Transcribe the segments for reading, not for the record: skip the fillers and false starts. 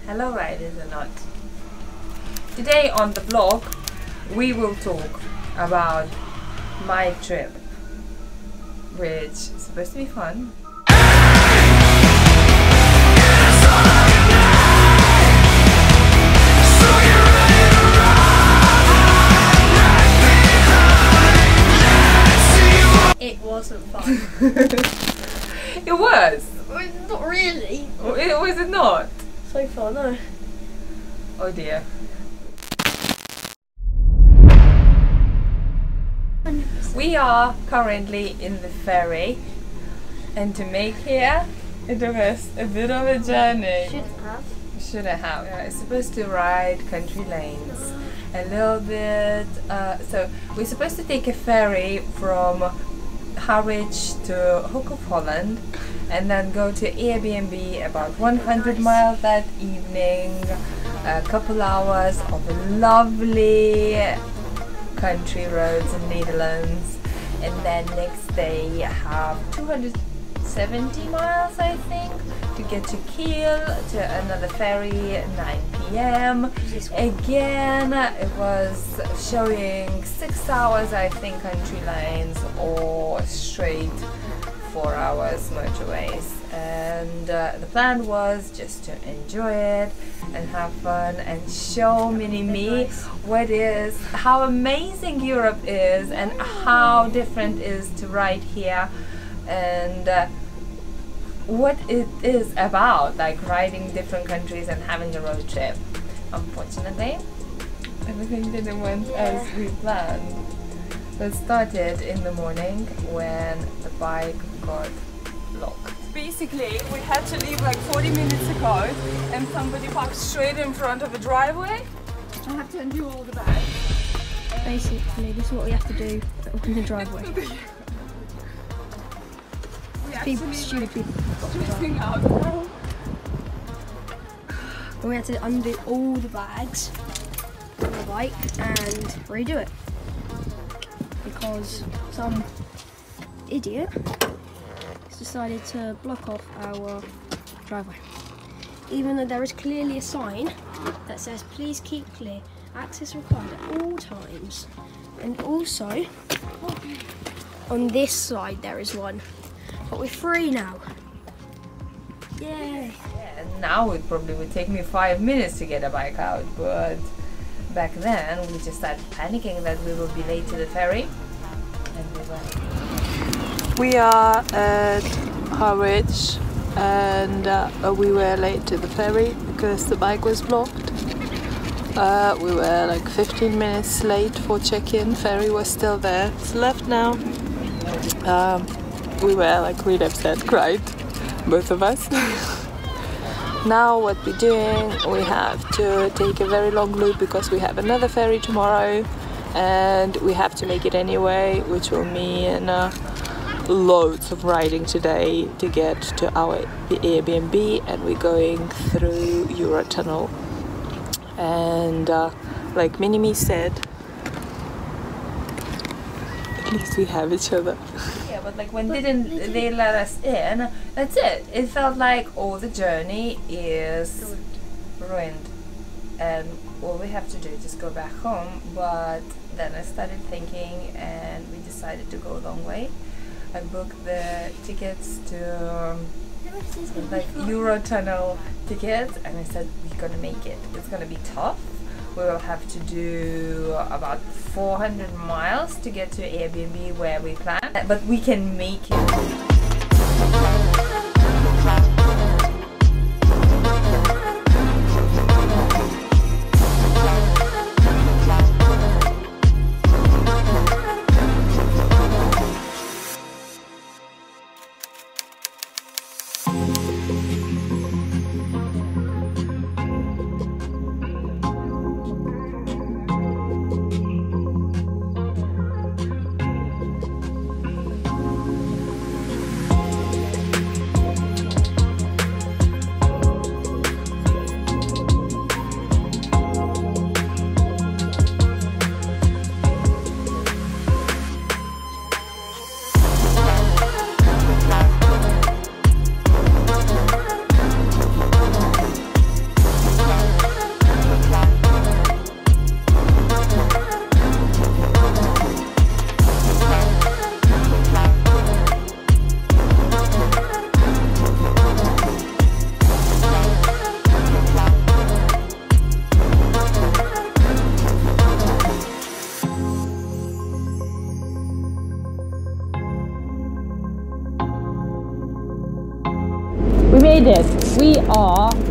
Hello riders and not. Today on the vlog we will talk about my trip, which is supposed to be fun. It wasn't fun. It was! Not really. Was it not? So far, no. Oh dear. 100%. We are currently in the ferry, and to make here it took us a bit of a journey. Shouldn't have. It's supposed to ride country lanes a little bit. So we're supposed to take a ferry from Harwich to Hook of Holland and then go to Airbnb about 100 miles that evening. A couple hours of lovely country roads in Netherlands, and then next day have 270 miles I think to get to Kiel, to another ferry at 9 p.m. Again it was showing 6 hours I think country lanes or straight 4 hours motorways, and the plan was just to enjoy it and have fun and show mini-me how amazing Europe is and how different it is to ride here, and what it is about, like riding different countries and having a road trip. Unfortunately, everything didn't went as we planned. It started in the morning when the bike got locked. Basically, we had to leave like 40 minutes ago and somebody parked straight in front of a driveway. I had to undo all the bags. Basically, this is what we have to do in the driveway. People, stupid people. Stressing out. And we had to undo all the bags on the bike and redo it because some idiot has decided to block off our driveway, even though there is clearly a sign that says please keep clear, access required at all times. And also on this side there is one, but we're free now. Yay! Yeah, now it probably would take me 5 minutes to get a bike out, but back then we just started panicking that we will be late to the ferry, and we were. We are at Harwich, and we were late to the ferry because the bike was blocked. We were like 15 minutes late for check-in. Ferry was still there. It's left now. We were like really upset, cried, both of us. Now what we're doing, we have to take a very long loop because we have another ferry tomorrow, and we have to make it anyway, which will mean loads of riding today to get to our Airbnb, and we're going through Eurotunnel. And like Mini-Me said, at least we have each other. Yeah, but like when didn't they let us in, that's it. It felt like all the journey is ruined and all we have to do is just go back home. But then I started thinking and we decided to go a long way. I booked the tickets to like Eurotunnel tickets, and I said we're gonna make it. It's gonna be tough. We will have to do about 400 miles to get to Airbnb where we plan, but we can make it.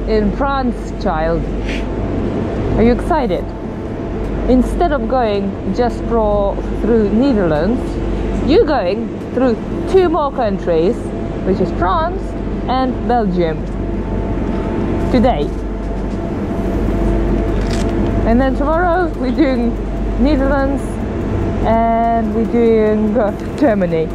in France, child. Are you excited? Instead of going just through Netherlands, you're going through 2 more countries, which is France and Belgium, today. And then tomorrow we're doing Netherlands and we're doing Germany.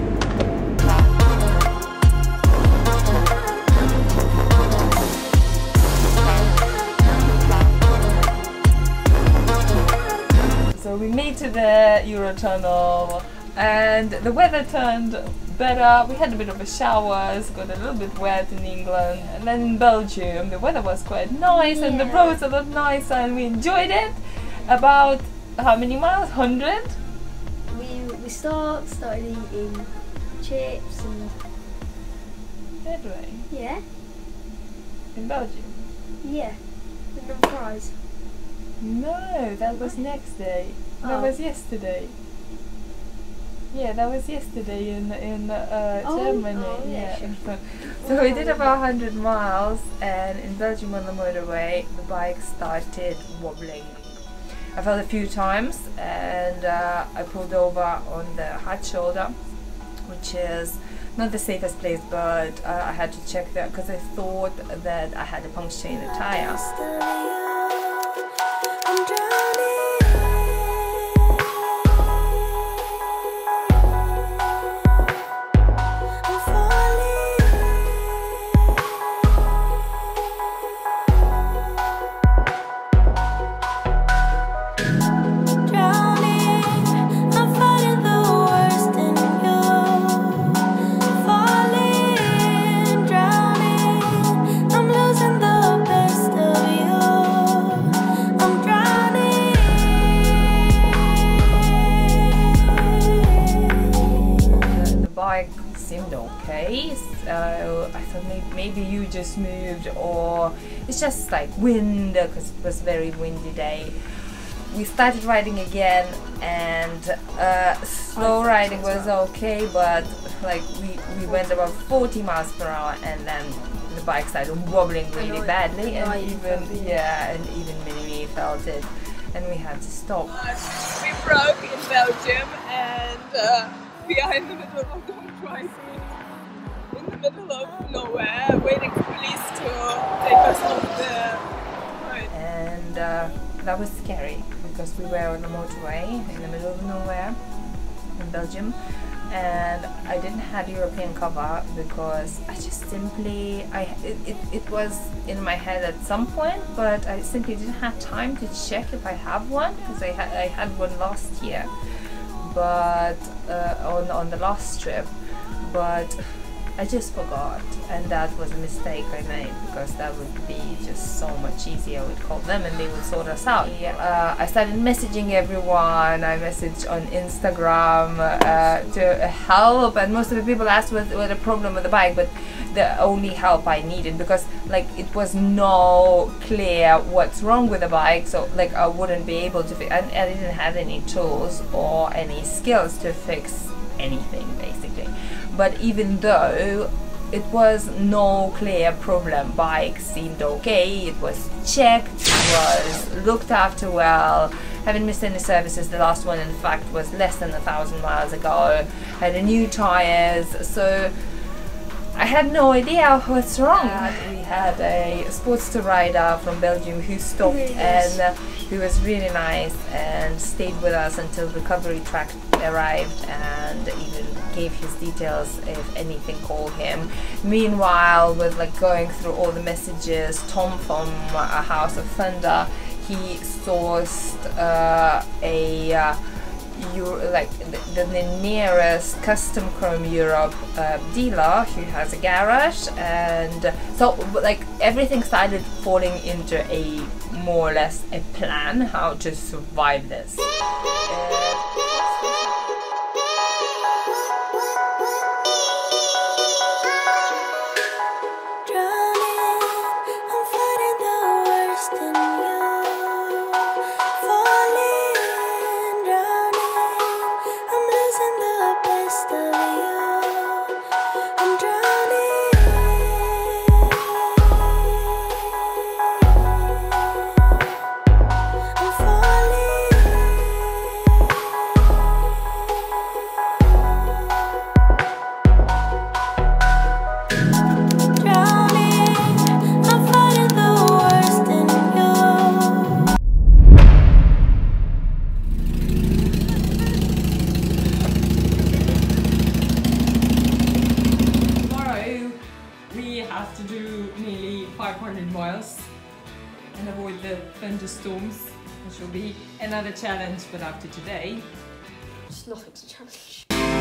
So we made to the Eurotunnel and the weather turned better. We had a bit of a showers, got a little bit wet in England, and then in Belgium the weather was quite nice and the roads a lot nicer and we enjoyed it. About how many miles? 100? We started eating chips and... Did we? Yeah. In Belgium? Yeah. And then fries. No, that was next day. That was yesterday. Yeah, that was yesterday in Germany. Oh, yeah. Sure. So we did about 100 miles, and in Belgium on the motorway, the bike started wobbling. I fell a few times, and I pulled over on the hard shoulder, which is not the safest place, but I had to check that because I thought that I had a puncture in the tire. Seemed okay, so I thought maybe you just moved, or it's just like wind, because it was a very windy day. We started riding again, and slow riding was okay, but like we went about 40 miles per hour, and then the bike started wobbling really badly, and even Minnie felt it, and we had to stop. We broke in Belgium, and we are in the middle of the crisis, in the middle of nowhere, waiting for police to take us off the road. And that was scary because we were on the motorway in the middle of nowhere in Belgium, and I didn't have European cover because I just simply it was in my head at some point, but I simply didn't have time to check if I have one, because I had one last year, but on the last trip, but I just forgot, and that was a mistake I made, because that would be just so much easier. I would call them and they would sort us out. I started messaging everyone. I messaged on Instagram to help, and most of the people asked what the problem with the bike, but the only help I needed, because like it was no clear what's wrong with the bike, so like I wouldn't be able to fix, I didn't have any tools or any skills to fix anything basically. But even though it was no clear problem, bike seemed okay, it was checked, it was looked after well, haven't missed any services. The last one in fact was less than 1,000 miles ago, had a new tires, so I had no idea what's wrong. We had a Sportster rider from Belgium who stopped and who was really nice and stayed with us until recovery truck arrived, and even gave his details if anything, call him. Meanwhile, with like going through all the messages, Tom from A House of Thunder, he sourced the nearest Custom Chrome Europe dealer who has a garage, and so like everything started falling into a more or less a plan how to survive this. and avoid the thunderstorms, which will be another challenge, but after today, It's nothing to challenge.